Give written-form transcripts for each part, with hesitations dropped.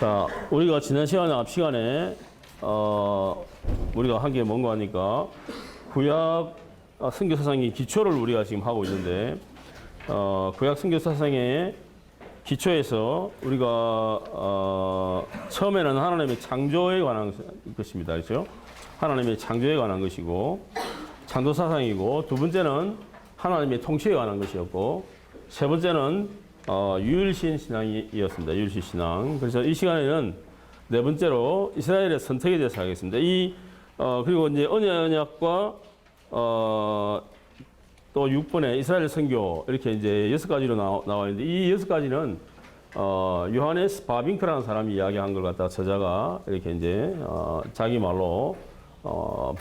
자, 우리가 지난 시간에 앞 시간에 우리가 한 게 뭔가 하니까 구약 선교 사상의 기초를 우리가 지금 하고 있는데 구약 선교 사상의 기초에서 우리가 처음에는 하나님의 창조에 관한 것입니다. 그렇죠? 하나님의 창조에 관한 것이고 창조 사상이고, 두 번째는 하나님의 통치에 관한 것이었고, 세 번째는 유일신 신앙이었습니다. 유일신 신앙. 그래서 이 시간에는 네 번째로 이스라엘의 선택에 대해서 하겠습니다. 그리고 이제 언약과 또 6번에 이스라엘 선교, 이렇게 이제 6가지로 나와 있는데, 이 6가지는 요하네스 바빙크라는 사람이 이야기한 걸 갖다가 저자가 이렇게 이제 자기 말로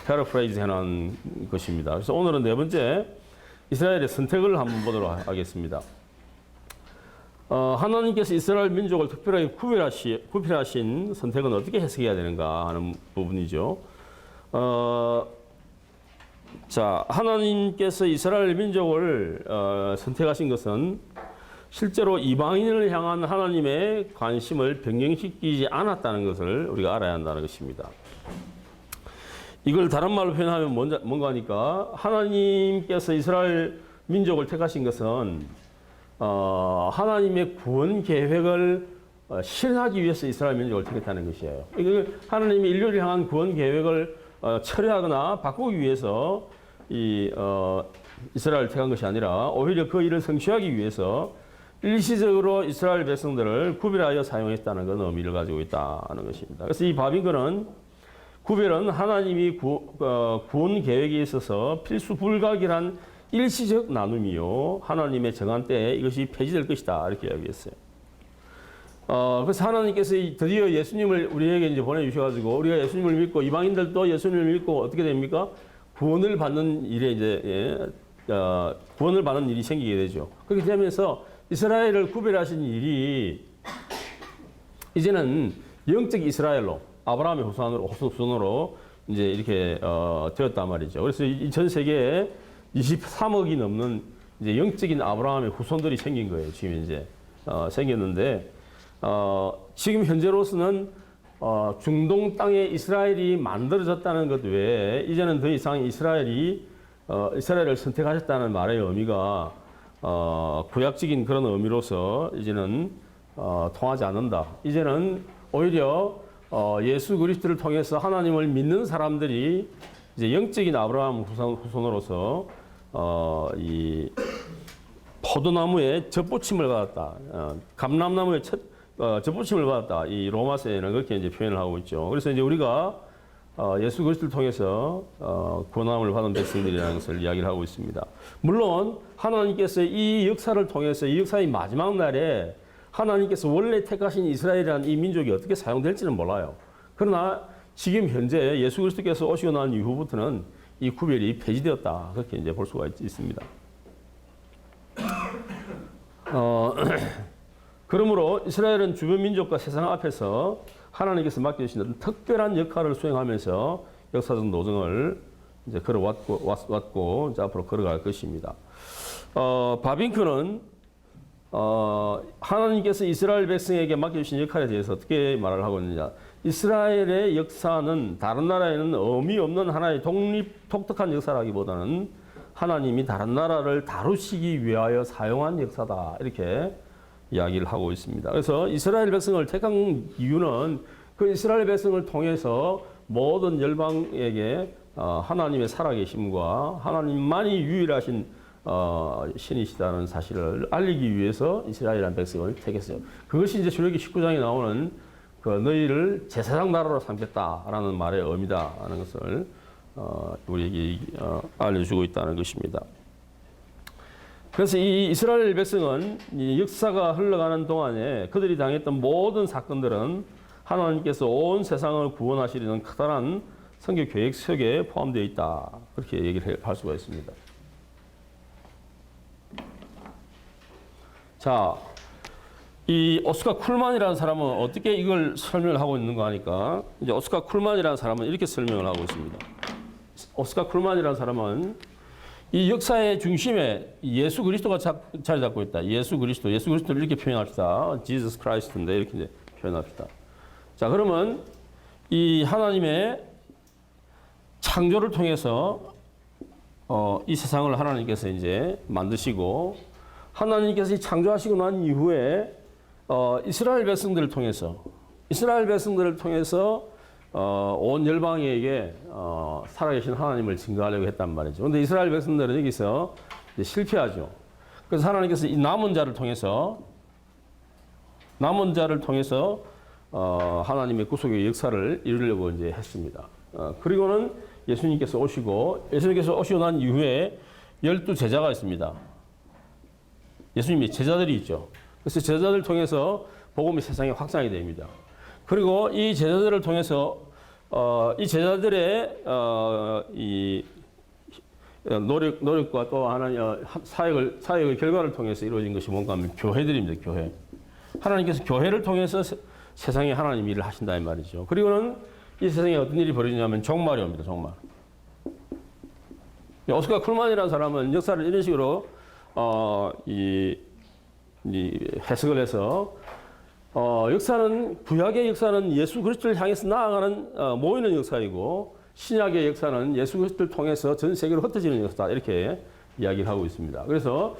패러프레이즈 해놓은 것입니다. 그래서 오늘은 네 번째 이스라엘의 선택을 한번 보도록 하겠습니다. 하나님께서 이스라엘 민족을 특별하게 구별하신 선택은 어떻게 해석해야 되는가 하는 부분이죠. 자, 하나님께서 이스라엘 민족을 선택하신 것은 실제로 이방인을 향한 하나님의 관심을 변경시키지 않았다는 것을 우리가 알아야 한다는 것입니다. 이걸 다른 말로 표현하면 뭔가 하니까, 하나님께서 이스라엘 민족을 택하신 것은 하나님의 구원 계획을 실현하기 위해서 이스라엘 민족을 택했다는 것이에요. 하나님이 인류를 향한 구원 계획을 철회하거나 바꾸기 위해서 이스라엘을 택한 것이 아니라 오히려 그 일을 성취하기 위해서 일시적으로 이스라엘 백성들을 구별하여 사용했다는 건 의미를 가지고 있다는 것입니다. 그래서 이 바빙크는 구별은 하나님이 구원 계획에 있어서 필수 불가결한 일시적 나눔이요, 하나님의 정한 때에 이것이 폐지될 것이다, 이렇게 이야기했어요. 그래서 하나님께서 드디어 예수님을 우리에게 이제 보내주셔가지고, 우리가 예수님을 믿고 이방인들도 예수님을 믿고 어떻게 됩니까? 구원을 받는 일에 구원을 받는 일이 생기게 되죠. 그렇게 되면서 이스라엘을 구별하신 일이 이제는 영적 이스라엘로, 아브라함의 후손으로 이제 이렇게 되었단 말이죠. 그래서 전 세계에 23억이 넘는 이제 영적인 아브라함의 후손들이 생긴 거예요. 지금 이제 생겼는데, 지금 현재로서는 중동 땅에 이스라엘이 만들어졌다는 것 외에 이제는 더 이상 이스라엘을 선택하셨다는 말의 의미가 구약적인 그런 의미로서 이제는 통하지 않는다. 이제는 오히려 예수 그리스도를 통해서 하나님을 믿는 사람들이 이제 영적인 아브라함 후손으로서 이 포도나무에 젖보침을 받았다, 감람나무에 젖보침을 받았다, 이 로마서에는 그렇게 이제 표현을 하고 있죠. 그래서 이제 우리가 예수 그리스도를 통해서 구원함을 받은 백성들이라는 것을 이야기를 하고 있습니다. 물론 하나님께서 이 역사를 통해서, 이 역사의 마지막 날에 하나님께서 원래 택하신 이스라엘이라는 이 민족이 어떻게 사용될지는 몰라요. 그러나 지금 현재 예수 그리스도께서 오시고 난 이후부터는 이 구별이 폐지되었다, 그렇게 이제 볼 수가 있습니다. 그러므로 이스라엘은 주변 민족과 세상 앞에서 하나님께서 맡겨주신 특별한 역할을 수행하면서 역사적 노정을 이제 걸어왔고 이제 앞으로 걸어갈 것입니다. 바빙크는 하나님께서 이스라엘 백성에게 맡겨주신 역할에 대해서 어떻게 말을 하고 있느냐. 이스라엘의 역사는 다른 나라에는 의미 없는 하나의 독특한 역사라기보다는 하나님이 다른 나라를 다루시기 위하여 사용한 역사다, 이렇게 이야기를 하고 있습니다. 그래서 이스라엘 백성을 택한 이유는 그 이스라엘 백성을 통해서 모든 열방에게 하나님의 살아계심과 하나님만이 유일하신 신이시다는 사실을 알리기 위해서 이스라엘이라는 백성을 택했어요. 그것이 이제 출애굽기 19장에 나오는 그 너희를 제사장 나라로 삼겠다라는 말의 의미다라는 것을 우리에게 알려주고 있다는 것입니다. 그래서 이 이스라엘 백성은 이 역사가 흘러가는 동안에 그들이 당했던 모든 사건들은 하나님께서 온 세상을 구원하시려는 커다란 선교 계획 속에 포함되어 있다, 그렇게 얘기를 할 수가 있습니다. 자, 이 오스카 쿨만이라는 사람은 어떻게 이걸 설명을 하고 있는가 하니까, 이제 오스카 쿨만이라는 사람은 이렇게 설명을 하고 있습니다. 오스카 쿨만이라는 사람은 이 역사의 중심에 예수 그리스도가 자리 잡고 있다. 예수 그리스도를 이렇게 표현합시다. Jesus Christ인데 이렇게 이제 표현합시다. 자, 그러면 이 하나님의 창조를 통해서 이 세상을 하나님께서 이제 만드시고 하나님께서 창조하시고 난 이후에 이스라엘 백성들을 통해서 온 열방에게 살아계신 하나님을 증거하려고 했단 말이죠. 그런데 이스라엘 백성들은 여기서 이제 실패하죠. 그래서 하나님께서 이 남은 자를 통해서 하나님의 구속의 역사를 이루려고 이제 했습니다. 그리고는 예수님께서 오시고 난 이후에 12제자가 있습니다. 예수님의 제자들이 있죠. 그래서 제자들을 통해서 복음이 세상에 확산이 됩니다. 그리고 이 제자들을 통해서 이 제자들의 이 노력과 또 하나님 사역의 결과를 통해서 이루어진 것이 뭔가 하면 교회들입니다. 교회. 하나님께서 교회를 통해서 세상에 하나님 일을 하신다 이 말이죠. 그리고는 이 세상에 어떤 일이 벌어지냐면 종말이 옵니다. 종말. 오스카 쿨만이라는 사람은 역사를 이런 식으로 이 해석을 해서 역사는 구약의 역사는 예수 그리스도를 향해서 나아가는 모이는 역사이고 신약의 역사는 예수 그리스도를 통해서 전 세계로 흩어지는 역사다 이렇게 이야기를 하고 있습니다. 그래서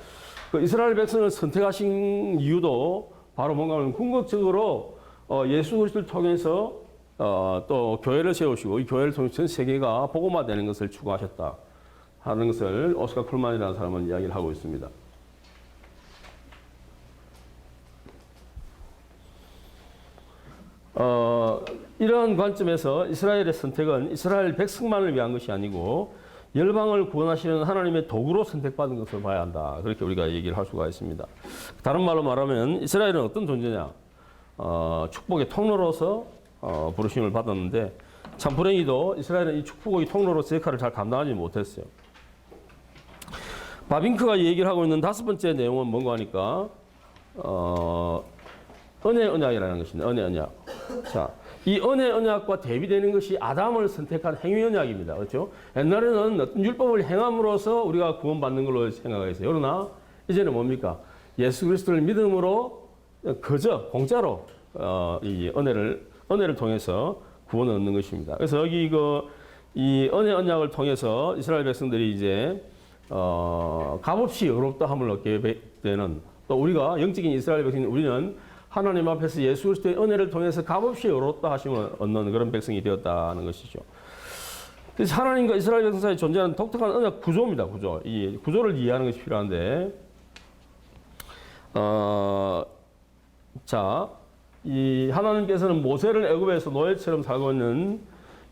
그 이스라엘 백성을 선택하신 이유도 바로 뭔가 하면 궁극적으로 예수 그리스도를 통해서 또 교회를 세우시고 이 교회를 통해서 전 세계가 복음화되는 것을 추구하셨다 하는 것을 오스카 쿨만이라는 사람은 이야기를 하고 있습니다. 이러한 관점에서 이스라엘의 선택은 이스라엘 백성만을 위한 것이 아니고 열방을 구원하시는 하나님의 도구로 선택받은 것을 봐야 한다. 그렇게 우리가 얘기를 할 수가 있습니다. 다른 말로 말하면 이스라엘은 어떤 존재냐? 축복의 통로로서 부르심을 받았는데 참 불행히도 이스라엘은 이 축복의 통로로서 역할을 잘 감당하지 못했어요. 바빙크가 얘기를 하고 있는 다섯 번째 내용은 뭔가 하니까 은혜 언약이라는 것입니다. 은혜 언약. 자, 이 은혜 언약과 대비되는 것이 아담을 선택한 행위 언약입니다. 그렇죠? 옛날에는 어떤 율법을 행함으로써 우리가 구원받는 걸로 생각했어요. 그러나 이제는 뭡니까? 예수 그리스도를 믿음으로 그저 공짜로 이 은혜를 통해서 구원을 얻는 것입니다. 그래서 여기 이 은혜 언약을 통해서 이스라엘 백성들이 이제 값없이 의롭다 함을 얻게 되는 또 우리가 영적인 이스라엘 백성 우리는 하나님 앞에서 예수 그리스도의 은혜를 통해서 값없이 의롭다 하심을 얻는 그런 백성이 되었다는 것이죠. 그래서 하나님과 이스라엘 백성 사이에 존재하는 독특한 언약 구조입니다. 구조. 이 구조를 이해하는 것이 필요한데 자, 이 하나님께서는 모세를 애굽에서 노예처럼 살고 있는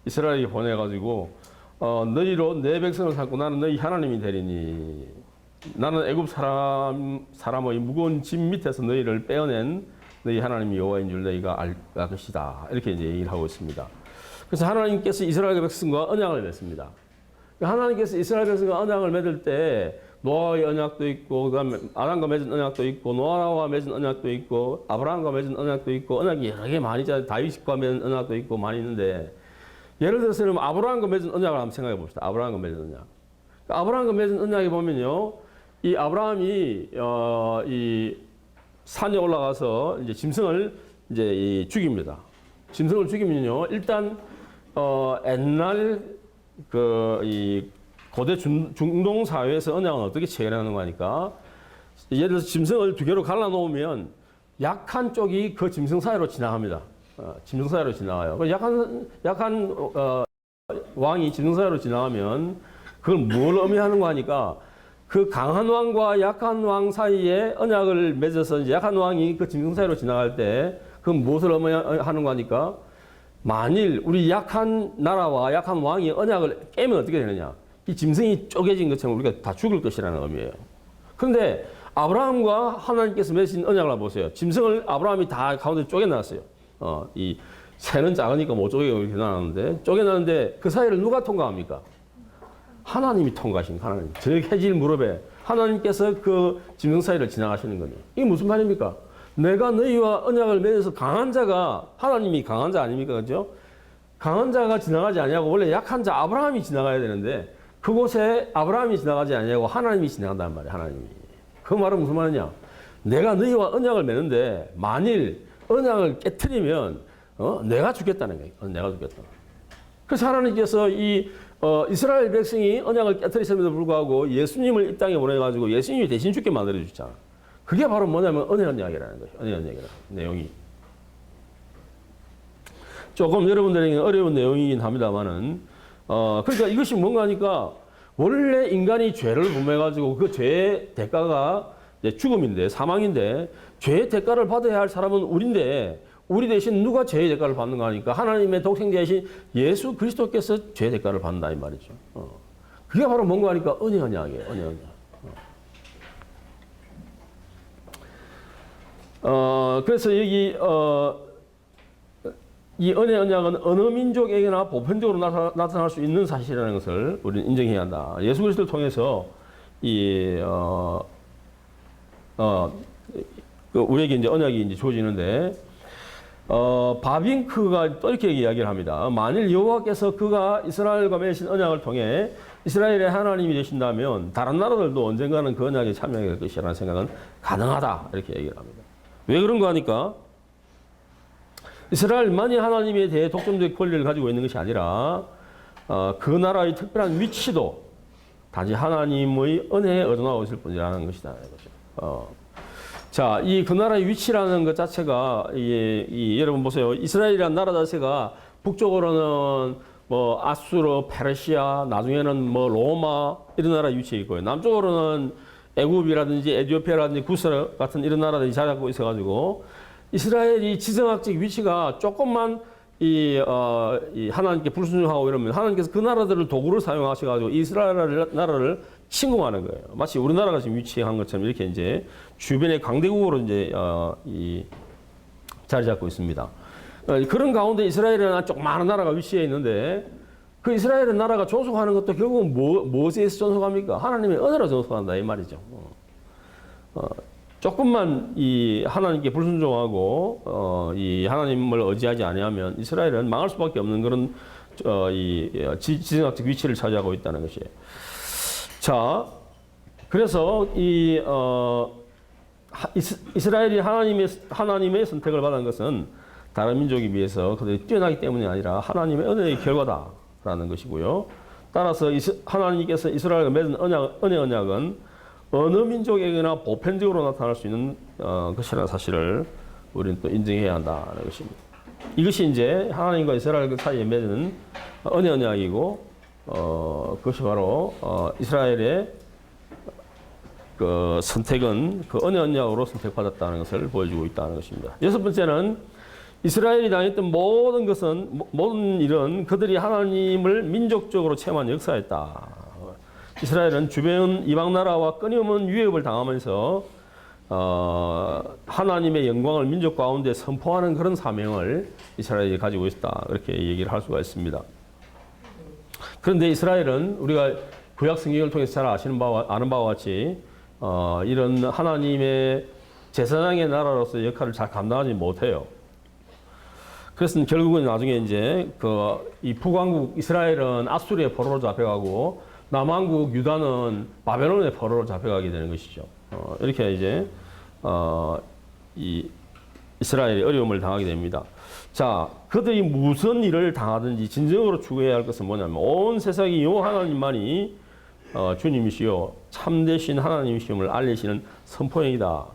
이스라엘에 보내가지고 너희로 내 백성을 삼고 나는 너희 하나님이 되리니 나는 애굽 사람의 무거운 짐 밑에서 너희를 빼어낸 너희 하나님이 여호와인 줄 너희가 알 것이다. 이렇게 이제 얘기를 하고 있습니다. 그래서 하나님께서 이스라엘 백성과 언약을 맺습니다. 하나님께서 이스라엘 백성과 언약을 맺을 때 노아의 언약도 있고 그다음에 아담과 맺은 언약도 있고 노아와 맺은 언약도 있고 아브라함과 맺은 언약도 있고 언약이 여러 개 많이 있잖아요. 다윗과 맺은 언약도 있고 많이 있는데 예를 들어서는 아브라함과 맺은 언약을 한번 생각해 봅시다. 아브라함과 맺은 언약. 아브라함과 맺은 언약에 보면요, 이 아브라함이 이 산에 올라가서 이제 짐승을 이제 죽입니다. 짐승을 죽이면요, 일단 옛날 이 고대 중동 사회에서 언약은 어떻게 체결하는 거니까 예를 들어서 짐승을 두 개로 갈라 놓으면 약한 쪽이 그 짐승 사이로 지나갑니다. 짐승 사이로 지나가요. 약한 왕이 짐승 사이로 지나가면 그걸 뭘 의미하는 거 하니까 그 강한 왕과 약한 왕 사이에 언약을 맺어서 이제 약한 왕이 그 짐승 사이로 지나갈 때 그건 무엇을 의미하는 거 하니까 만일 우리 약한 나라와 약한 왕이 언약을 깨면 어떻게 되느냐? 이 짐승이 쪼개진 것처럼 우리가 다 죽을 것이라는 의미예요. 그런데 아브라함과 하나님께서 맺으신 언약을 보세요. 짐승을 아브라함이 다 가운데 쪼개놨어요. 이 새는 작으니까 못 쪼개고 이렇게 나눴는데 쪼개놨는데 그 사이를 누가 통과합니까? 하나님이 통과하신 하나님. 저 해질 무렵에 하나님께서 그 짐승 사이를 지나가시는 거예요. 이게 무슨 말입니까? 내가 너희와 언약을 맺어서 강한 자가 하나님이 강한 자 아닙니까? 그죠? 강한 자가 지나가지 아니하고 원래 약한 자 아브라함이 지나가야 되는데 그곳에 아브라함이 지나가지 아니하고 하나님이 지나간단 말이에요. 하나님이. 그 말은 무슨 말이냐? 내가 너희와 언약을 맺는데 만일 언약을 깨트리면 내가 주겠다는 거예요. 내가 주겠다. 그래서 하나님께서 이스라엘 백성이 언약을 깨뜨리셨음에도 불구하고 예수님을 이 땅에 보내가지고 예수님이 대신 죽게 만들어 주셨잖아. 그게 바로 뭐냐면 은혜 언약이라는 거예요. 은혜 언약이라는 내용이. 조금 여러분들에게 어려운 내용이긴 합니다만은, 그러니까 이것이 뭔가 하니까 원래 인간이 죄를 범해가지고 그 죄의 대가가 이제 죽음인데, 사망인데, 죄의 대가를 받아야 할 사람은 우리인데, 우리 대신 누가 죄의 대가를 받는가 하니까 하나님의 독생자이신 예수 그리스도께서 죄의 대가를 받는다 이 말이죠. 그게 바로 뭔가 하니까 은혜 언약이에요. 은혜 언약. 그래서 여기 이 은혜 언약은 어느 민족에게나 보편적으로 나타날 수 있는 사실이라는 것을 우리는 인정해야 한다. 예수 그리스도를 통해서 우리에게 이제 언약이 이제 주어지는데, 바빙크가 또 이렇게 이야기를 합니다. 만일 여호와께서 그가 이스라엘과 맺으신 언약을 통해 이스라엘의 하나님이 되신다면 다른 나라들도 언젠가는 그 언약에 참여하게 될 것이라는 생각은 가능하다. 이렇게 얘기를 합니다. 왜 그런가 하니까 이스라엘만이 하나님에 대해 독점적 권리를 가지고 있는 것이 아니라 그 나라의 특별한 위치도 단지 하나님의 은혜에 의존하고 있을 뿐이라는 것이다. 자, 그 나라의 위치라는 것 자체가 여러분 보세요. 이스라엘이라는 나라 자체가 북쪽으로는 뭐 아수르, 페르시아, 나중에는 뭐 로마 이런 나라 위치에 있고요. 남쪽으로는 애굽이라든지 에티오피아라든지 구스 같은 이런 나라들이 자리 잡고 있어가지고 이스라엘이 지정학적 위치가 조금만 하나님께 불순종하고 이러면 하나님께서 그 나라들을 도구를 사용하셔가지고 이스라엘 나라를 침공하는 거예요. 마치 우리나라가 지금 위치한 것처럼 이렇게 이제 주변의 강대국으로 이제 자리 잡고 있습니다. 그런 가운데 이스라엘이라는 조그마한 나라가 위치해 있는데 그 이스라엘 나라가 존속하는 것도 결국은 무엇에서 존속합니까? 하나님의 은혜로 존속한다 이 말이죠. 조금만 하나님께 불순종하고 하나님을 의지하지 아니하면 이스라엘은 망할 수밖에 없는 그런 지정학적 위치를 차지하고 있다는 것이에요. 자, 그래서 이스라엘이 하나님의 선택을 받은 것은 다른 민족에 비해서 그들이 뛰어나기 때문이 아니라 하나님의 은혜의 결과다라는 것이고요. 따라서 하나님께서 이스라엘과 맺은 은혜 언약은 어느 민족에게나 보편적으로 나타날 수 있는 것이라는 사실을 우리는 또 인정해야 한다는 것입니다. 이것이 이제 하나님과 이스라엘 사이에 맺은 은혜 언약이고, 그것이 바로 이스라엘의 그 선택은 그 은혜 언약으로 선택받았다는 것을 보여주고 있다는 것입니다. 여섯 번째는 이스라엘이 당했던 모든 일은 그들이 하나님을 민족적으로 체험한 역사였다. 이스라엘은 주변 이방 나라와 끊임없는 위협을 당하면서 하나님의 영광을 민족 가운데 선포하는 그런 사명을 이스라엘이 가지고 있다. 그렇게 얘기를 할 수가 있습니다. 그런데 이스라엘은 우리가 구약 성경을 통해서 잘 아는 바와 같이 이런 하나님의 제사장의 나라로서 역할을 잘 감당하지 못해요. 그래서 결국은 나중에 이제 이 북왕국 이스라엘은 아수르의 포로로 잡혀가고 남왕국 유다는 바벨론의 포로로 잡혀가게 되는 것이죠. 이렇게 이제 이 이스라엘이 어려움을 당하게 됩니다. 자, 그들이 무슨 일을 당하든지 진정으로 추구해야 할 것은 뭐냐면 온 세상이 여호와 하나님만이 주님이시요 참되신 하나님이심을 알리시는 선포행이다.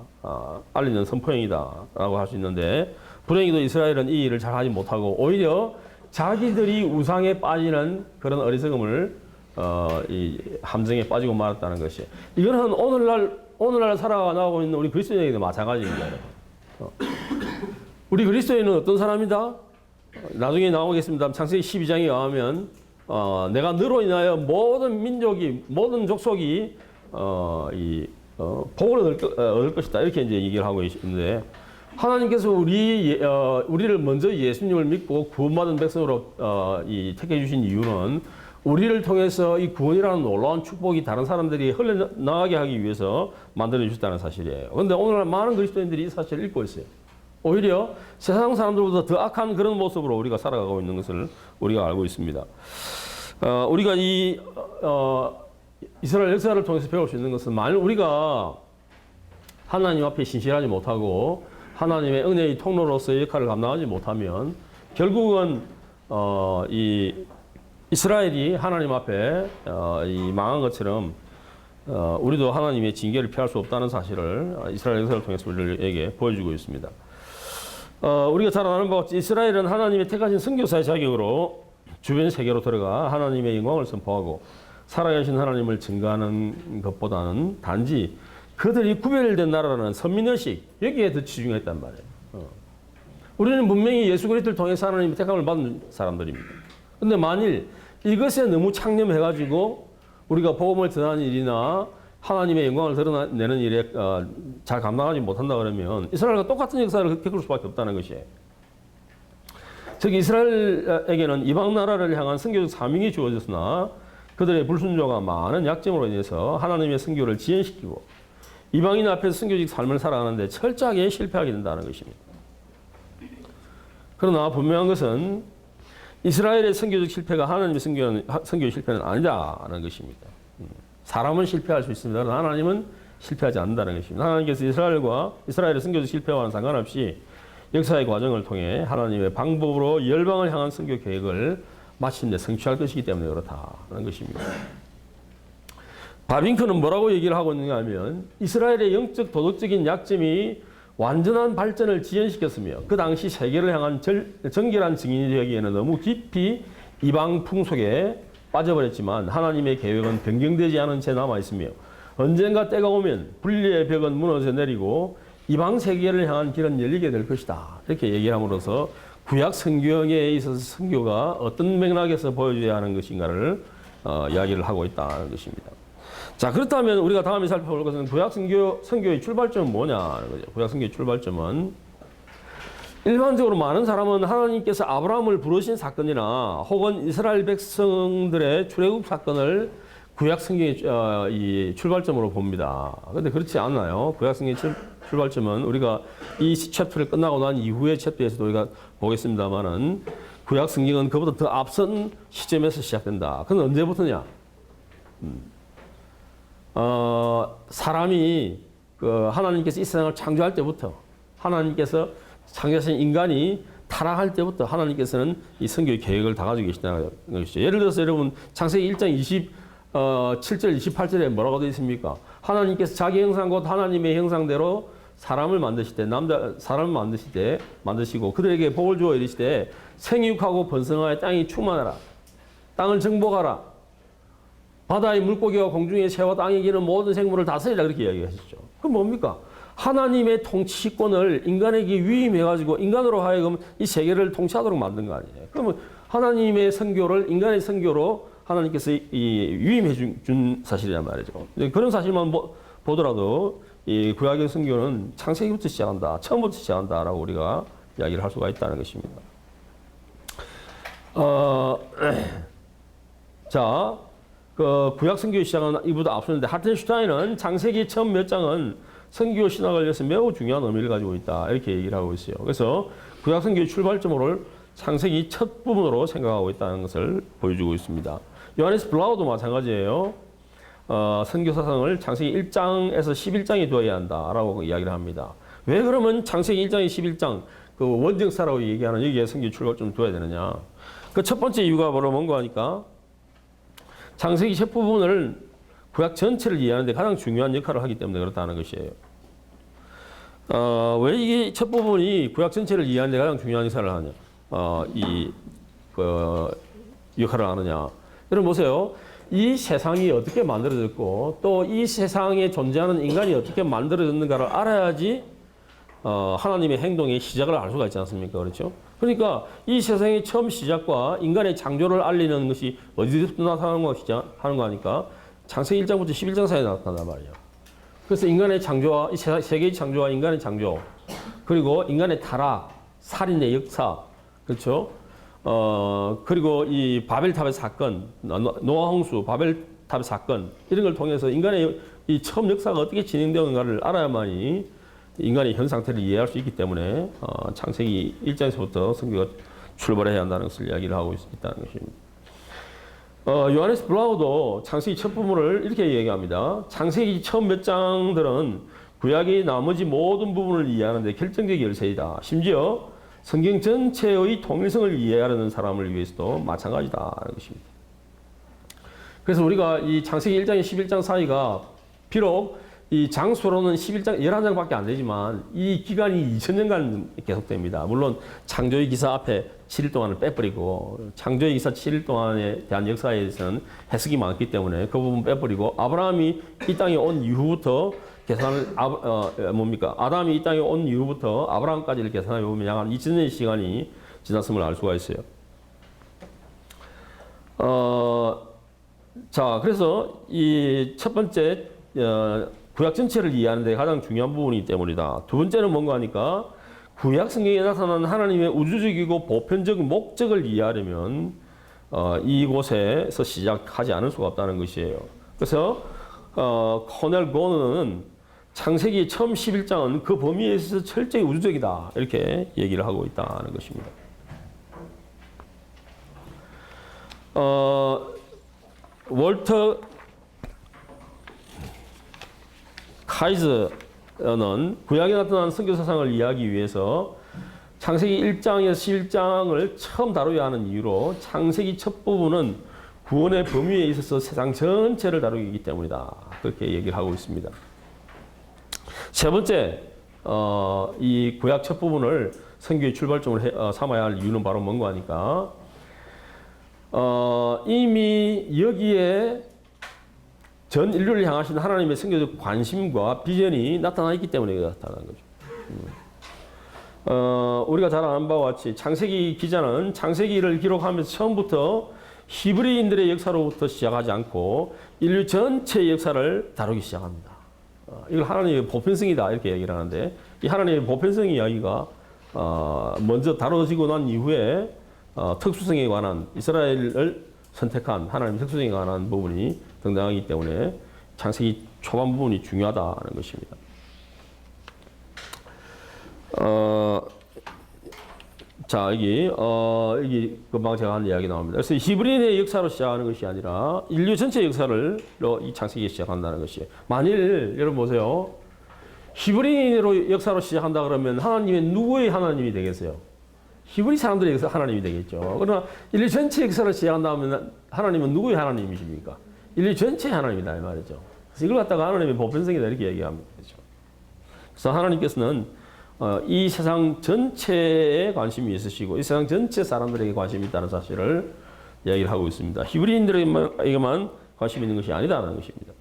알리는 선포행이다라고 할 수 있는데, 불행히도 이스라엘은 이 일을 잘 하지 못하고 오히려 자기들이 우상에 빠지는 그런 어리석음을 이 함정에 빠지고 말았다는 것이, 이거는 오늘날 살아가고 있는 우리 그리스도인에게도 마찬가지입니다. 우리 그리스도인은 어떤 사람이다? 나중에 나오겠습니다. 창세기 12장에 의하면 내가 너로 인하여 모든 민족이, 모든 족속이 복을 얻을 것이다. 이렇게 이제 얘기를 하고 있는데, 하나님께서 우리를 먼저 예수님을 믿고 구원받은 백성으로 택해 주신 이유는 우리를 통해서 이 구원이라는 놀라운 축복이 다른 사람들이 흘러나가게 하기 위해서 만들어 주셨다는 사실이에요. 그런데 오늘날 많은 그리스도인들이 이 사실을 잊고 있어요. 오히려 세상 사람들보다 더 악한 그런 모습으로 우리가 살아가고 있는 것을 우리가 알고 있습니다. 우리가 이스라엘 역사를 통해서 배울 수 있는 것은, 만일 우리가 하나님 앞에 신실하지 못하고 하나님의 은혜의 통로로서의 역할을 감당하지 못하면 결국은 이 이스라엘이 하나님 앞에 이 망한 것처럼 우리도 하나님의 징계를 피할 수 없다는 사실을 이스라엘 역사를 통해서 우리에게 보여주고 있습니다. 우리가 잘 아는 바와 같이 이스라엘은 하나님의 택하신 선교사의 자격으로 주변 세계로 들어가 하나님의 영광을 선포하고 살아계신 하나님을 증거하는 것보다는 단지 그들이 구별된 나라라는 선민의식 여기에 더 치중했단 말이에요. 우리는 분명히 예수 그리스도를 통해서 하나님의 택함을 받은 사람들입니다. 그런데 만일 이것에 너무 창념해가지고 우리가 복음을 전하는 일이나 하나님의 영광을 드러내는 일에 잘 감당하지 못한다 그러면 이스라엘과 똑같은 역사를 겪을 수밖에 없다는 것이에요. 즉 이스라엘에게는 이방 나라를 향한 선교적 사명이 주어졌으나 그들의 불순종과 많은 약점으로 인해서 하나님의 선교를 지연시키고 이방인 앞에서 선교적 삶을 살아가는데 철저하게 실패하게 된다는 것입니다. 그러나 분명한 것은 이스라엘의 선교적 실패가 하나님의 선교의 실패는 아니다라는 것입니다. 사람은 실패할 수 있습니다. 그러나 하나님은 실패하지 않는다는 것입니다. 하나님께서 이스라엘의 선교적 실패와는 상관없이 역사의 과정을 통해 하나님의 방법으로 열방을 향한 선교 계획을 마침내 성취할 것이기 때문에 그렇다는 것입니다. 바빙크는 뭐라고 얘기를 하고 있는가 하면 이스라엘의 영적 도덕적인 약점이 완전한 발전을 지연시켰으며 그 당시 세계를 향한 정결한 증인이 되기에는 너무 깊이 이방 풍속에 빠져버렸지만 하나님의 계획은 변경되지 않은 채 남아있으며 언젠가 때가 오면 분리의 벽은 무너져 내리고 이방 세계를 향한 길은 열리게 될 것이다. 이렇게 얘기를 함으로써 구약 성경에 있어서 선교가 어떤 맥락에서 보여줘야 하는 것인가를 이야기를 하고 있다는 것입니다. 자, 그렇다면 우리가 다음에 살펴볼 것은 구약 선교의 출발점은 뭐냐는 거죠. 구약 선교의 출발점은 일반적으로 많은 사람은 하나님께서 아브라함을 부르신 사건이나 혹은 이스라엘 백성들의 출애굽 사건을 구약 성경의 이 출발점으로 봅니다. 그런데 그렇지 않나요? 구약 성경의 출발점은 우리가 이 챕터를 끝나고 난 이후의 챕터에서도 우리가 보겠습니다만은 구약 성경은 그보다 더 앞선 시점에서 시작된다. 그건 언제부터냐? 사람이 하나님께서 이 세상을 창조할 때부터 하나님께서 창조하신 인간이 타락할 때부터 하나님께서는 이 선교의 계획을 다 가지고 계시다는 것이죠. 예를 들어서 여러분 창세기 1장 27절 28절에 뭐라고 되어 있습니까? 하나님께서 자기 형상 곧 하나님의 형상대로 사람을 만드시되 사람을 만드시고 그들에게 복을 주어 이르시되 생육하고 번성하여 땅이 충만하라. 땅을 정복하라. 바다의 물고기와 공중의 새와 땅에 기는 모든 생물을 다스리라 그렇게 이야기하셨죠. 그럼 뭡니까? 하나님의 통치권을 인간에게 위임해가지고 인간으로 하여금 이 세계를 통치하도록 만든 거 아니에요. 그러면 하나님의 선교를 인간의 선교로 하나님께서 위임해 준 사실이란 말이죠. 그런 사실만 보더라도 이 구약의 선교는 창세기부터 시작한다. 처음부터 시작한다라고 우리가 이야기를 할 수가 있다는 것입니다. 자, 구약 선교의 시작은 이보다 앞서는데 하텐슈타인은 창세기 처음 몇 장은 선교 신학을 위해서 매우 중요한 의미를 가지고 있다. 이렇게 얘기를 하고 있어요. 그래서 구약 선교의 출발점으로 창세기 첫 부분으로 생각하고 있다는 것을 보여주고 있습니다. 요하네스 블라우도 마찬가지예요. 선교 사상을 창세기 1장에서 11장에 두어야 한다라고 이야기를 합니다. 왜 그러면 창세기 1장에 11장 그 원정사라고 얘기하는 여기에 선교 출발점을 두어야 되느냐? 그 첫 번째 이유가 바로 뭔가 하니까 창세기 첫 부분을 구약 전체를 이해하는 데 가장 중요한 역할을 하기 때문에 그렇다는 것이에요. 왜 이게 첫 부분이 구약 전체를 이해하는 데 가장 중요한 역할을 하냐? 역할을 하느냐? 여러분 보세요. 이 세상이 어떻게 만들어졌고 또 이 세상에 존재하는 인간이 어떻게 만들어졌는가를 알아야지 하나님의 행동의 시작을 알 수가 있지 않습니까? 그렇죠? 그러니까 이 세상의 처음 시작과 인간의 창조를 알리는 것이 어디서부터 나타나는 거 하니까 창세기 1장부터 11장 사이에 나타난단 말이에요. 그래서 인간의 창조와 이 세계의 창조와 인간의 창조 그리고 인간의 타락, 살인의 역사 그렇죠? 그리고 이 바벨탑의 사건, 노아 홍수, 바벨탑의 사건 이런 걸 통해서 인간의 이 처음 역사가 어떻게 진행되었는가를 알아야만이 인간의 현 상태를 이해할 수 있기 때문에 창세기 1장에서부터 선교가 출발해야 한다는 것을 이야기를 하고 있다는 것입니다. 요하네스 블라우도 창세기 첫 부분을 이렇게 얘기합니다. 창세기 처음 몇 장들은 구약의 나머지 모든 부분을 이해하는 데 결정적 열쇠이다. 심지어 성경 전체의 통일성을 이해하려는 사람을 위해서도 마찬가지다라는 것입니다. 그래서 우리가 이 창세기 1장에 11장 사이가 비록 이 장수로는 11장, 11장밖에 안 되지만 이 기간이 2000년간 계속됩니다. 물론 창조의 기사 앞에 7일 동안을 빼버리고 창조의 기사 7일 동안에 대한 역사에 대해서는 해석이 많기 때문에 그 부분 빼버리고 아브라함이 이 땅에 온 이후부터 계산을, 아담이 이 땅에 온 이후부터 아브라함까지를 계산해 보면 약 한 2000년의 시간이 지났음을 알 수가 있어요. 자, 그래서 이 첫 번째, 구약 전체를 이해하는 데 가장 중요한 부분이기 때문이다. 두 번째는 뭔가 하니까 구약 성경에 나타나는 하나님의 우주적이고 보편적인 목적을 이해하려면 이곳에서 시작하지 않을 수가 없다는 것이에요. 그래서 코넬 고너는 창세기 처음 11장은 그 범위에 있어서 철저히 우주적이다 이렇게 얘기를 하고 있다는 것입니다. 월터 카이저는 구약에 나타난 선교 사상을 이해하기 위해서 창세기 1장에서 11장을 처음 다루어야 하는 이유로 창세기 첫 부분은 구원의 범위에 있어서 세상 전체를 다루기 때문이다. 그렇게 얘기를 하고 있습니다. 세 번째, 이 구약 첫 부분을 선교의 출발점으로 삼아야 할 이유는 바로 뭔가 하니까 이미 여기에 전 인류를 향하신 하나님의 선교적 관심과 비전이 나타나 있기 때문에 그렇다는 거죠. 우리가 잘 아는 바와 같이 창세기 기자는 창세기를 기록하면서 처음부터 히브리인들의 역사로부터 시작하지 않고 인류 전체의 역사를 다루기 시작합니다. 이걸 하나님의 보편성이다 이렇게 얘기를 하는데 이 하나님의 보편성 이야기가 먼저 다뤄지고 난 이후에 특수성에 관한 이스라엘을 선택한 하나님의 특수성에 관한 부분이 등장하기 때문에 창세기 초반 부분이 중요하다는 것입니다. 자, 여기 금방 제가 한 이야기 나옵니다. 그래서 히브리인의 역사로 시작하는 것이 아니라 인류 전체 역사로 이 창세기에 시작한다는 것이에요. 만일 여러분 보세요. 히브리인으로 역사로 시작한다 그러면 하나님의 누구의 하나님이 되겠어요? 히브리 사람들의 역사 하나님이 되겠죠. 그러나 인류 전체 역사를 시작한다면 하나님은 누구의 하나님이십니까? 인류 전체의 하나님이다 이 말이죠. 그래서 이걸 갖다가 하나님의 보편성이다 이렇게 얘기합니다. 그래서 하나님께서는 이 세상 전체에 관심이 있으시고 이 세상 전체 사람들에게 관심이 있다는 사실을 이야기를 하고 있습니다. 히브리인들에게만 관심이 있는 것이 아니다라는 것입니다.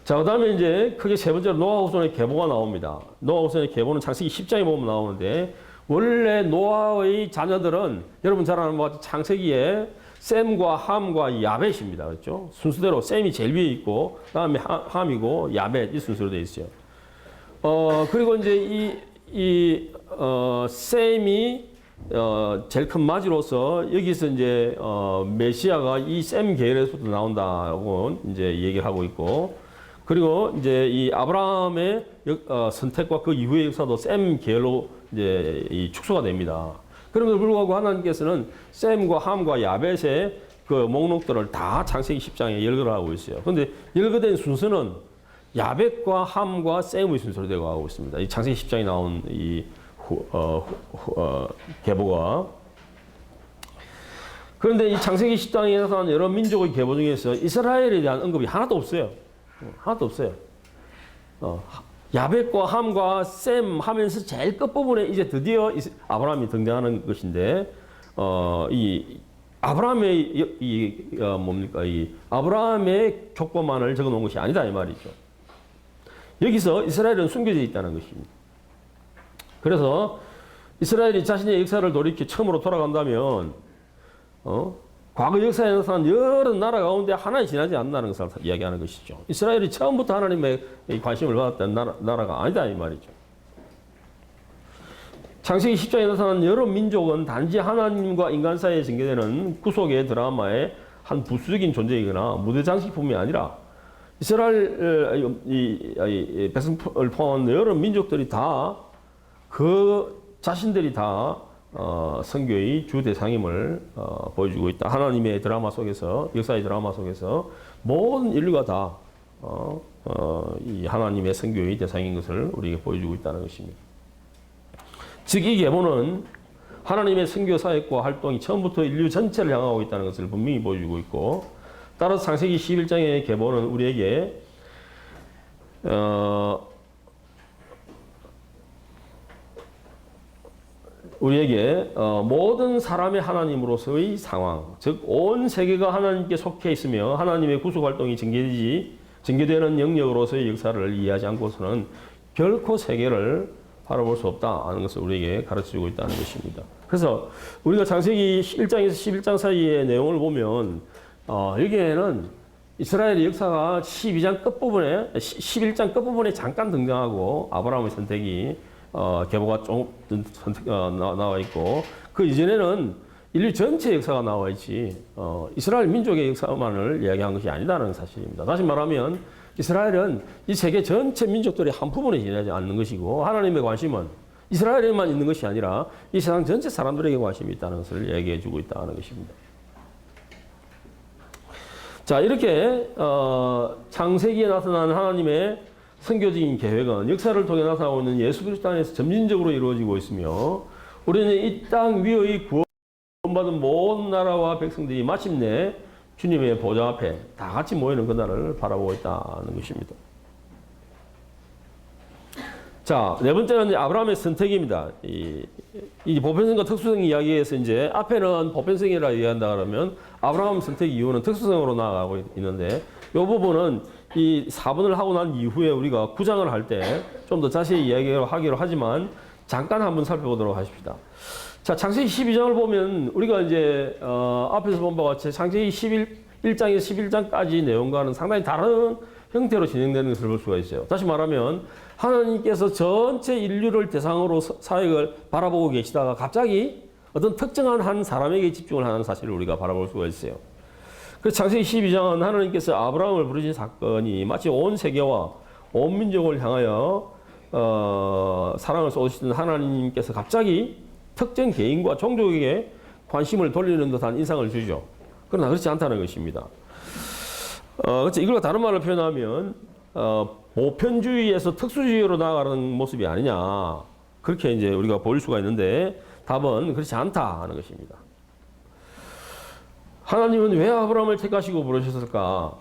자, 그 다음에 이제 크게 세 번째로 노아 후손의 계보가 나옵니다. 노아 후손의 계보는 창세기 10장에 보면 나오는데 원래 노아의 자녀들은 여러분 잘 아는 것 같이 창세기에 셈과 함과 야벳입니다. 그렇죠? 순서대로 셈이 제일 위에 있고 그다음에 함이고 야벳 이 순서로 되어 있어요. 그리고 이제 셈이 제일 큰 마지로서 여기서 이제 메시아가 이 셈 계열에서부터 나온다고 이제 얘기를 하고 있고 그리고 이제 이 아브라함의 선택과 그 이후의 역사도 셈 계열로 이제 축소가 됩니다. 그럼에도 불구하고 하나님께서는 셈과 함과 야벳의 그 목록들을 다 창세기 10장에 열거하고 있어요. 그런데 열거된 순서는 야벳과 함과 셈의 순서로 되어 가고 있습니다. 이 창세기 10장에 나온 이 계보가. 그런데 이 창세기 10장에 나타난 여러 민족의 계보 중에서 이스라엘에 대한 언급이 하나도 없어요. 하나도 없어요. 야벳과 함과 셈 하면서 제일 끝부분에 이제 드디어 아브라함이 등장하는 것인데, 이 아브라함의 아브라함의 족보만을 적어 놓은 것이 아니다 이 말이죠. 여기서 이스라엘은 숨겨져 있다는 것입니다. 그래서 이스라엘이 자신의 역사를 돌이켜 처음으로 돌아간다면, 과거 역사에 나타난 여러 나라 가운데 하나에 지나지 않는다는 것을 이야기하는 것이죠. 이스라엘이 처음부터 하나님의 관심을 받았던 나라가 아니다 이 말이죠. 창세기 10장에 나타난 여러 민족은 단지 하나님과 인간 사이에 전개되는 구속의 드라마의 한 부수적인 존재이거나 무대 장식품이 아니라 이스라엘 백성을 포함한 여러 민족들이 다 그 자신들이 다 선교의 주 대상임을 보여주고 있다. 하나님의 드라마 속에서, 역사의 드라마 속에서 모든 인류가 다 이 하나님의 선교의 대상인 것을 우리에게 보여주고 있다는 것입니다. 즉 이 계보는 하나님의 선교 사역과 활동이 처음부터 인류 전체를 향하고 있다는 것을 분명히 보여주고 있고, 따라서 창세기 11장의 계보는 우리에게 모든 사람의 하나님으로서의 상황, 즉 온 세계가 하나님께 속해 있으며 하나님의 구속 활동이 전개되는 영역으로서의 역사를 이해하지 않고서는 결코 세계를 바라볼 수 없다 하는 것을 우리에게 가르쳐주고 있다는 것입니다. 그래서 우리가 창세기 1장에서 11장 사이의 내용을 보면 여기에는 이스라엘의 역사가 11장 끝부분에 잠깐 등장하고 아브라함의 선택이 계보가 좀 나와 있고, 그 이전에는 인류 전체 역사가 나와 있지 이스라엘 민족의 역사만을 이야기한 것이 아니다는 사실입니다. 다시 말하면 이스라엘은 이 세계 전체 민족들의 한 부분에 지나지 않는 것이고, 하나님의 관심은 이스라엘에만 있는 것이 아니라 이 세상 전체 사람들에게 관심이 있다는 것을 얘기해 주고 있다는 것입니다. 자, 이렇게 창세기에 나타난 하나님의 선교적인 계획은 역사를 통해 나타나고 있는 예수 그리스도 안에서 점진적으로 이루어지고 있으며, 우리는 이 땅 위의 구원받은 모든 나라와 백성들이 마침내 주님의 보좌 앞에 다 같이 모이는 그날을 바라보고 있다는 것입니다. 자, 네 번째는 아브라함의 선택입니다. 이 보편성과 특수성 이야기에서 이제 앞에는 보편성이라 얘기한다 그러면 아브라함 선택 이후는 특수성으로 나아가고 있는데, 이 부분은 이 4번을 하고 난 이후에 우리가 9장을 할 때 좀 더 자세히 이야기하기로 하지만 잠깐 한번 살펴보도록 하십시다. 자, 창세기 12장을 보면 우리가 이제 앞에서 본 바와 같이 창세기 1장에서 11장까지 내용과는 상당히 다른 형태로 진행되는 것을 볼 수가 있어요. 다시 말하면 하나님께서 전체 인류를 대상으로 사역을 바라보고 계시다가 갑자기 어떤 특정한 한 사람에게 집중을 하는 사실을 우리가 바라볼 수가 있어요. 그래서 창세기 12장은 하나님께서 아브라함을 부르신 사건이 마치 온 세계와 온 민족을 향하여 사랑을 쏟으시던 하나님께서 갑자기 특정 개인과 종족에게 관심을 돌리는 듯한 인상을 주죠. 그러나 그렇지 않다는 것입니다. 그래서 이걸 다른 말로 표현하면 보편주의에서 특수주의로 나아가는 모습이 아니냐, 그렇게 이제 우리가 보일 수가 있는데 답은 그렇지 않다 하는 것입니다. 하나님은 왜 아브라함을 택하시고 부르셨을까?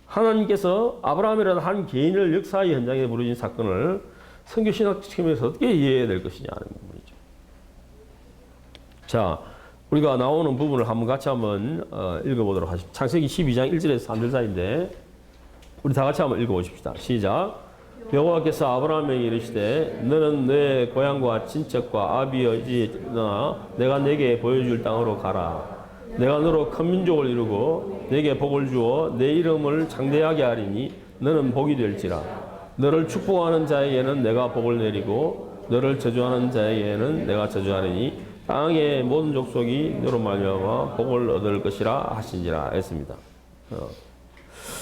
하나님께서 아브라함이라는 한 개인을 역사의 현장에 부르신 사건을 선교신학 측면에서 어떻게 이해해야 될 것이냐 하는 부분이죠. 자, 우리가 나오는 부분을 같이 한번 읽어보도록 하십시오. 창세기 12장 1절에서 3절 사이인데 우리 다 같이 한번 읽어보십시다. 시작. 여호와께서 아브라함에게 이르시되 너는 내 고향과 친척과 아비어지나 내가 내게 보여줄 땅으로 가라. 내가 너로 큰 민족을 이루고 내게 복을 주어 내 이름을 장대하게 하리니 너는 복이 될지라. 너를 축복하는 자에게는 내가 복을 내리고 너를 저주하는 자에게는 내가 저주하리니 땅의 모든 족속이 너로 말미암아 복을 얻을 것이라 하신지라 했습니다.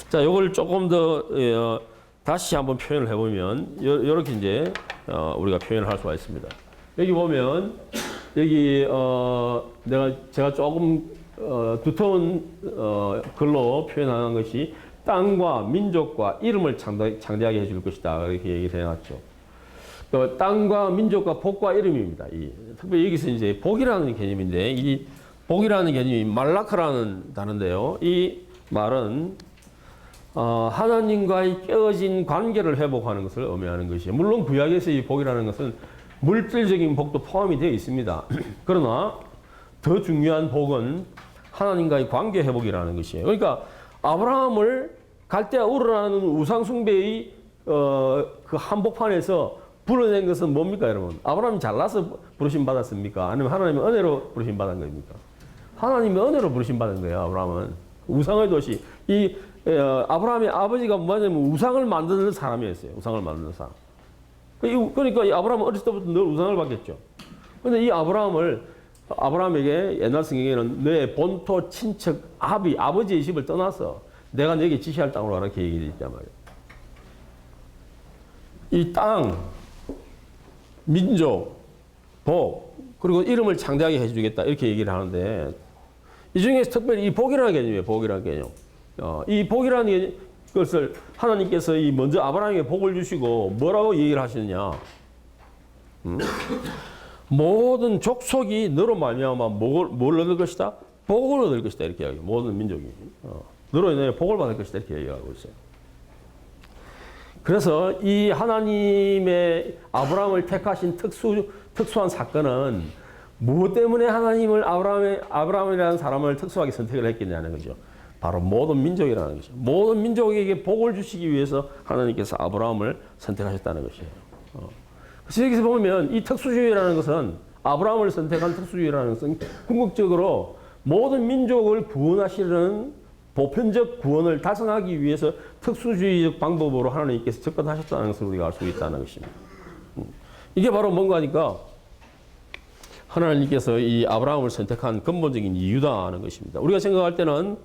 자, 요걸 조금 더 다시 한번 표현을 해보면 이렇게 이제 우리가 표현을 할 수가 있습니다. 여기 보면 여기 제가 조금 두터운 글로 표현한 것이 땅과 민족과 이름을 장대하게 해줄 것이다, 이렇게 얘기를 해놨죠. 땅과 민족과 복과 이름입니다. 특별히 여기서 이제 복이라는 개념인데, 이 복이라는 개념이 말라크라는 단어인데요. 이 말은 하나님과의 깨어진 관계를 회복하는 것을 의미하는 것이에요. 물론 구약에서 이 복이라는 것은 물질적인 복도 포함이 되어 있습니다. 그러나 더 중요한 복은 하나님과의 관계 회복이라는 것이에요. 그러니까 아브라함을 갈대아 우르라는 우상숭배의 그 한복판에서 불러낸 것은 뭡니까, 여러분? 아브라함이 잘나서 부르심 받았습니까? 아니면 하나님의 은혜로 부르심 받은 겁니까? 하나님의 은혜로 부르심 받은 거예요. 아브라함은 우상의 도시. 아브라함의 아버지가 뭐냐면 우상을 만드는 사람이었어요. 우상을 만드는 사람. 그러니까 이 아브라함은 어렸을 때부터 늘 우상을 받겠죠. 그런데 이 아브라함에게 옛날 성경에는 내 본토 친척 아버지의 집을 떠나서 내가 너에게 지시할 땅으로 가는 계획이 있단 말이에요. 이 땅, 민족, 복, 그리고 이름을 창대하게 해주겠다, 이렇게 얘기를 하는데, 이 중에서 특별히 이 복이라는 개념이에요. 복이라는 개념. 이 복이라는 것을 하나님께서 먼저 아브라함에게 복을 주시고 뭐라고 얘기를 하시느냐. 모든 족속이 너로 말미암아 뭘 얻을 것이다? 복을 얻을 것이다. 이렇게 이야기해요. 모든 민족이. 너로 인해 복을 받을 것이다. 이렇게 얘기하고 있어요. 그래서 이 하나님의 아브라함을 택하신 특수한 사건은 무엇 때문에 하나님을 아브라함이라는 사람을 특수하게 선택을 했겠냐는 거죠. 바로 모든 민족이라는 것이죠. 모든 민족에게 복을 주시기 위해서 하나님께서 아브라함을 선택하셨다는 것이에요. 그래서 여기서 보면 이 특수주의라는 것은 아브라함을 선택한 특수주의라는 것은 궁극적으로 모든 민족을 구원하시는 보편적 구원을 달성하기 위해서 특수주의적 방법으로 하나님께서 접근하셨다는 것을 우리가 알 수 있다는 것입니다. 이게 바로 뭔가 하니까 하나님께서 이 아브라함을 선택한 근본적인 이유다 하는 것입니다. 우리가 생각할 때는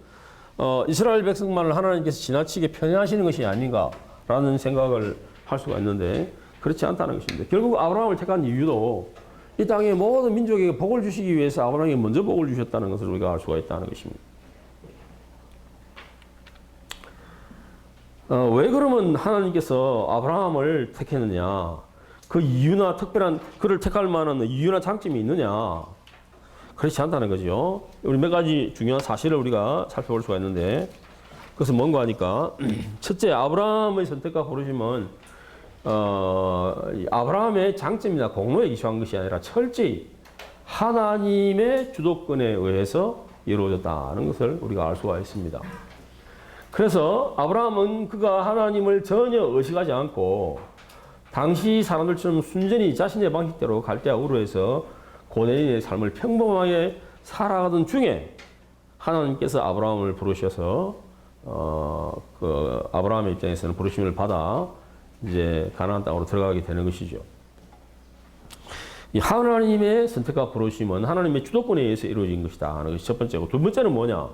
이스라엘 백성만을 하나님께서 지나치게 편애하시는 것이 아닌가라는 생각을 할 수가 있는데 그렇지 않다는 것입니다. 결국 아브라함을 택한 이유도 이 땅의 모든 민족에게 복을 주시기 위해서 아브라함이 먼저 복을 주셨다는 것을 우리가 알 수가 있다는 것입니다. 왜 그러면 하나님께서 아브라함을 택했느냐? 그 이유나 특별한 그를 택할 만한 이유나 장점이 있느냐? 그렇지 않다는 거죠. 우리 몇 가지 중요한 사실을 우리가 살펴볼 수가 있는데 그것은 뭔가 하니까 첫째 아브라함의 선택과 부르심은 아브라함의 장점이나 공로에 기초한 것이 아니라 철저히 하나님의 주도권에 의해서 이루어졌다는 것을 우리가 알 수가 있습니다. 그래서 아브라함은 그가 하나님을 전혀 의식하지 않고 당시 사람들처럼 순전히 자신의 방식대로 갈대아 우르에서 고대인의 삶을 평범하게 살아가던 중에 하나님께서 아브라함을 부르셔서 그 아브라함의 입장에서는 부르심을 받아 이제 가나안 땅으로 들어가게 되는 것이죠. 이 하나님의 선택과 부르심은 하나님의 주도권에 의해서 이루어진 것이다 하는 것이 첫 번째고, 두 번째는 뭐냐?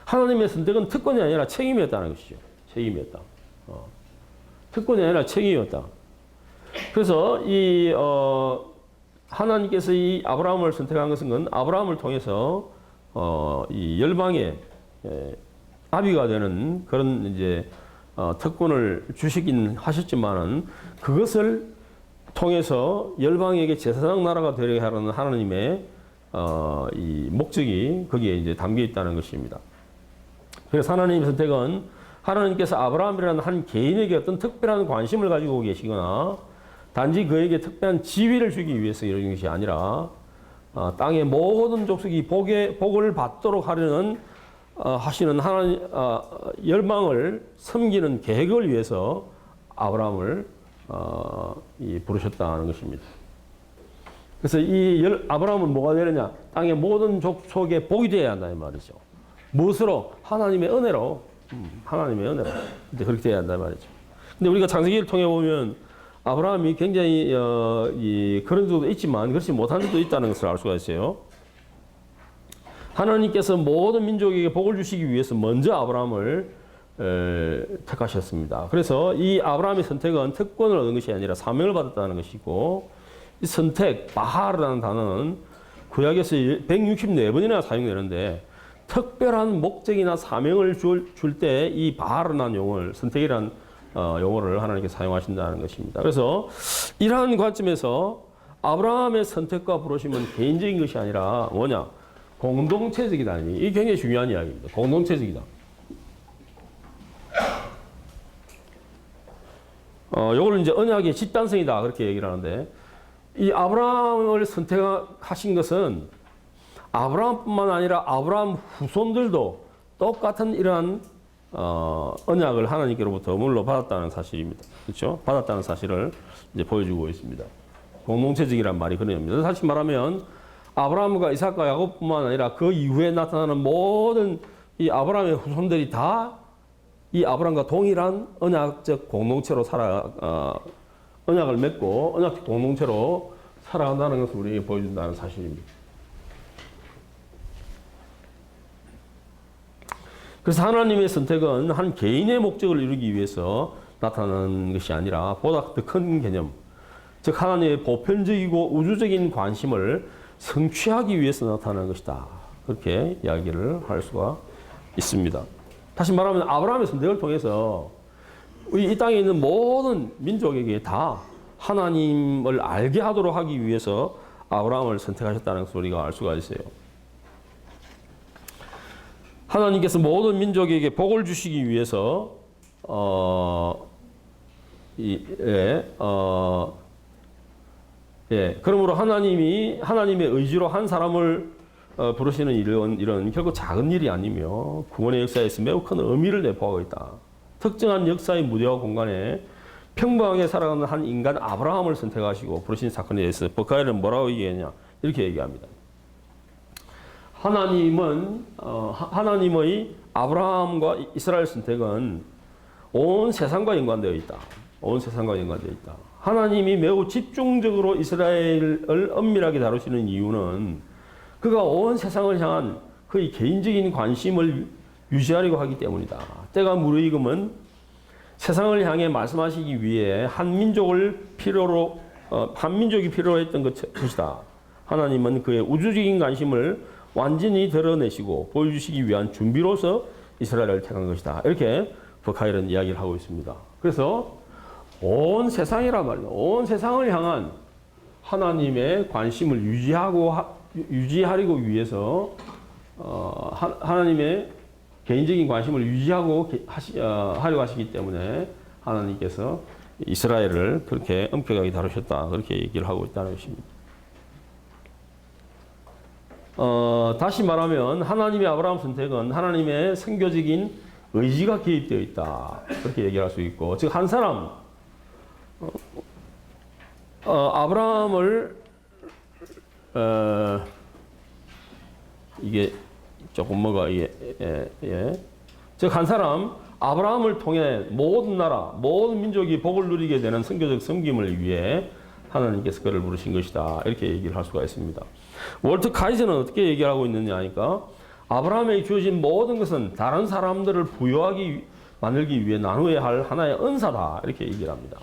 하나님의 선택은 특권이 아니라 책임이었다는 것이죠. 책임이었다. 특권이 아니라 책임이었다. 그래서 하나님께서 이 아브라함을 선택한 것은 아브라함을 통해서 이 열방의 아비가 되는 그런 이제 특권을 주시긴 하셨지만은 그것을 통해서 열방에게 제사장 나라가 되게 하려는 하나님의 이 목적이 거기에 이제 담겨 있다는 것입니다. 그래서 하나님의 선택은 하나님께서 아브라함이라는 한 개인에게 어떤 특별한 관심을 가지고 계시거나 단지 그에게 특별한 지위를 주기 위해서 이런 것이 아니라 땅의 모든 족속이 복을 받도록 하려는 하시는 하나님 열방을 섬기는 계획을 위해서 아브라함을 부르셨다는 것입니다. 그래서 아브라함은 뭐가 되느냐? 땅의 모든 족속의 복이 되어야 한다 이 말이죠. 무엇으로? 하나님의 은혜로. 하나님의 은혜로. 이제 그렇게 되어야 한다 이 말이죠. 근데 우리가 창세기를 통해 보면 아브라함이 굉장히 그런 적도 있지만 그렇지 못한 적도 있다는 것을 알 수가 있어요. 하나님께서 모든 민족에게 복을 주시기 위해서 먼저 아브라함을 택하셨습니다. 그래서 이 아브라함의 선택은 특권을 얻은 것이 아니라 사명을 받았다는 것이고, 이 선택, 바하르라는 단어는 구약에서 164번이나 사용되는데 특별한 목적이나 사명을 줄 때 이 바하르라는 용어를, 선택이라는 용어를 하나님께서 사용하신다는 것입니다. 그래서 이러한 관점에서 아브라함의 선택과 부르심은 개인적인 것이 아니라 뭐냐? 공동체적이다. 이게 굉장히 중요한 이야기입니다. 공동체적이다. 요걸 이제 언약의 집단성이다. 그렇게 얘기를 하는데, 이 아브라함을 선택하신 것은 아브라함뿐만 아니라 아브라함 후손들도 똑같은 이러한 언약을 하나님께로부터 물로 받았다는 사실입니다. 그렇죠? 받았다는 사실을 이제 보여주고 있습니다. 공동체적이란 말이 그런 의미입니다. 다시 말하면 아브라함과 이삭과 야곱뿐만 아니라 그 이후에 나타나는 모든 이 아브라함의 후손들이 다 이 아브라함과 동일한 언약적 공동체로 언약을 맺고 언약적 공동체로 살아간다는 것을 우리에게 보여준다는 사실입니다. 그래서 하나님의 선택은 한 개인의 목적을 이루기 위해서 나타나는 것이 아니라 보다 더 큰 개념, 즉 하나님의 보편적이고 우주적인 관심을 성취하기 위해서 나타나는 것이다. 그렇게 이야기를 할 수가 있습니다. 다시 말하면 아브라함의 선택을 통해서 이 땅에 있는 모든 민족에게 다 하나님을 알게 하도록 하기 위해서 아브라함을 선택하셨다는 것을 우리가 알 수가 있어요. 하나님께서 모든 민족에게 복을 주시기 위해서 그러므로 하나님의 의지로 한 사람을 부르시는 일은 결코 작은 일이 아니며 구원의 역사에서 매우 큰 의미를 내포하고 있다. 특정한 역사의 무대와 공간에 평범하게 살아가는 한 인간 아브라함을 선택하시고 부르신 사건에 대해서 버카일은 뭐라고 얘기했냐 이렇게 얘기합니다. 하나님의 아브라함과 이스라엘 선택은 온 세상과 연관되어 있다. 온 세상과 연관되어 있다. 하나님이 매우 집중적으로 이스라엘을 엄밀하게 다루시는 이유는 그가 온 세상을 향한 그의 개인적인 관심을 유지하려고 하기 때문이다. 때가 무르익으면 세상을 향해 말씀하시기 위해 한 민족이 필요로 했던 것이다. 하나님은 그의 우주적인 관심을 완전히 드러내시고 보여주시기 위한 준비로서 이스라엘을 택한 것이다. 이렇게 버카일은 이야기를 하고 있습니다. 그래서 온 세상이란 말이에요. 온 세상을 향한 하나님의 관심을 유지하려고 위해서 하나님의 개인적인 관심을 유지하고 하려고 하시기 때문에 하나님께서 이스라엘을 그렇게 엄격하게 다루셨다. 그렇게 얘기를 하고 있다는 것입니다. 다시 말하면 하나님의 아브라함 선택은 하나님의 선교적인 의지가 개입되어 있다. 그렇게 얘기할 수 있고, 즉 한 사람 아브라함을 이게 조금 뭐가 즉 한 사람 아브라함을 통해 모든 나라, 모든 민족이 복을 누리게 되는 선교적 섬김을 위해 하나님께서 그를 부르신 것이다. 이렇게 얘기를 할 수가 있습니다. 월트 카이저는 어떻게 얘기하고 있느냐 하니까 아브라함에게 주어진 모든 것은 다른 사람들을 만들기 위해 나누어야 할 하나의 은사다. 이렇게 얘기를 합니다.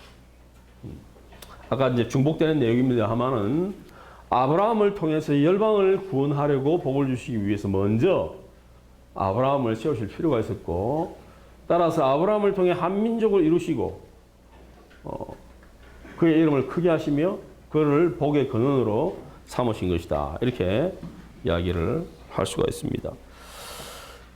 아까 이제 중복되는 내용입니다. 하면은 아브라함을 통해서 열방을 구원하려고 복을 주시기 위해서 먼저 아브라함을 세우실 필요가 있었고, 따라서 아브라함을 통해 한 민족을 이루시고 그의 이름을 크게 하시며 그를 복의 근원으로 삼으신 것이다. 이렇게 이야기를 할 수가 있습니다.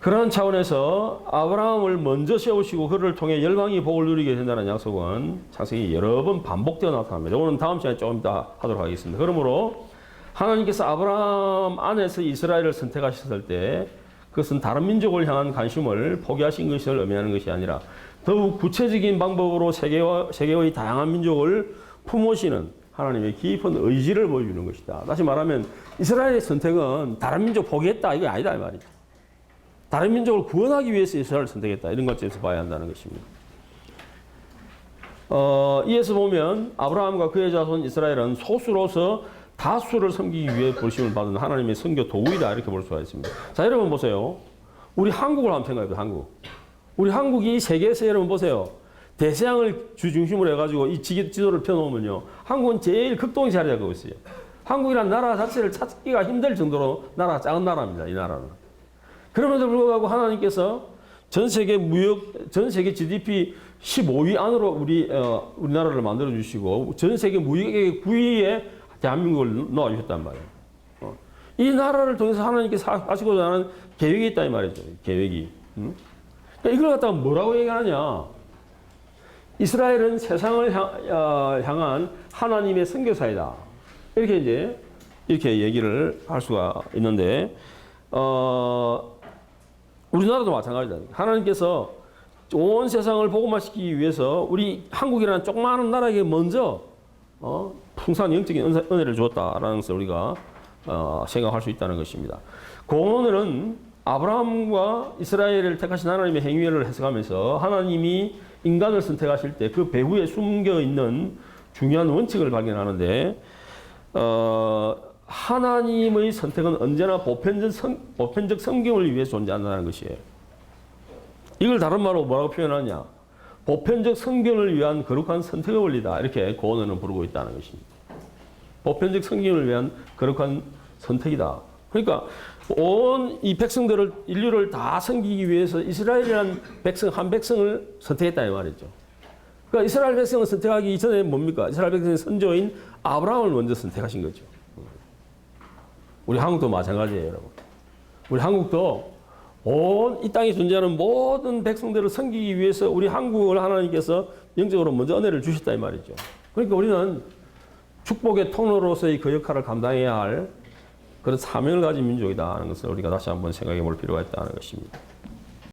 그러한 차원에서 아브라함을 먼저 세우시고 그를 통해 열방이 복을 누리게 된다는 약속은 창세기 여러 번 반복되어 나타납니다. 이거는 다음 시간에 조금 이따 하도록 하겠습니다. 그러므로 하나님께서 아브라함 안에서 이스라엘을 선택하셨을 때 그것은 다른 민족을 향한 관심을 포기하신 것을 의미하는 것이 아니라 더욱 구체적인 방법으로 세계의 다양한 민족을 품으시는 하나님의 깊은 의지를 보여주는 것이다. 다시 말하면 이스라엘의 선택은 다른 민족 포기했다 이거 아니다 이 말이죠. 다른 민족을 구원하기 위해서 이스라엘을 선택했다. 이런 것에서 봐야 한다는 것입니다. 이에서 보면 아브라함과 그의 자손 이스라엘은 소수로서 다수를 섬기기 위해 부르심을 받은 하나님의 선교 도구이다. 이렇게 볼 수가 있습니다. 자, 여러분 보세요. 우리 한국을 한번 생각해보세요. 한국. 우리 한국이 세계에서 여러분 보세요. 대서양을 주중심으로 해가지고 이 지도를 펴놓으면요. 한국은 제일 극동의 자리에 가고 있어요. 한국이라는 나라 자체를 찾기가 힘들 정도로 나라가 작은 나라입니다. 이 나라는. 그럼에도 불구하고 하나님께서 전 세계 GDP 15위 안으로 우리나라를 만들어 주시고 전 세계 무역의 9위에 대한민국을 놓아 주셨단 말이에요. 이 나라를 통해서 하나님께서 하시고자 하는 계획이 있다 이 말이죠. 계획이. 그러니까 이걸 갖다가 뭐라고 얘기하느냐? 이스라엘은 세상을 향한 하나님의 선교사이다. 이렇게 얘기를 할 수가 있는데, 우리나라도 마찬가지다. 하나님께서 온 세상을 복음화시키기 위해서 우리 한국이라는 조그마한 나라에게 먼저 풍성한 영적인 은혜를 주었다라는 것을 우리가 생각할 수 있다는 것입니다. 오늘은 아브라함과 이스라엘을 택하신 하나님의 행위를 해석하면서 하나님이 인간을 선택하실 때 그 배후에 숨겨 있는 중요한 원칙을 발견하는데, 하나님의 선택은 언제나 보편적 성경을 위해 존재한다는 것이에요. 이걸 다른 말로 뭐라고 표현하냐? 보편적 성경을 위한 거룩한 선택의 원리다. 이렇게 고언은 부르고 있다는 것입니다. 보편적 성경을 위한 거룩한 선택이다. 그러니까 온 이 백성들을 인류를 다 섬기기 위해서 이스라엘이라는 한 백성을 선택했다 이 말이죠. 그러니까 이스라엘 백성을 선택하기 이전에 뭡니까? 이스라엘 백성의 선조인 아브라함을 먼저 선택하신 거죠. 우리 한국도 마찬가지예요, 여러분. 우리 한국도 온 이 땅에 존재하는 모든 백성들을 섬기기 위해서 우리 한국을 하나님께서 영적으로 먼저 은혜를 주셨다 이 말이죠. 그러니까 우리는 축복의 통로로서의 그 역할을 감당해야 할 그런 사명을 가진 민족이다 하는 것을 우리가 다시 한번 생각해 볼 필요가 있다는 것입니다.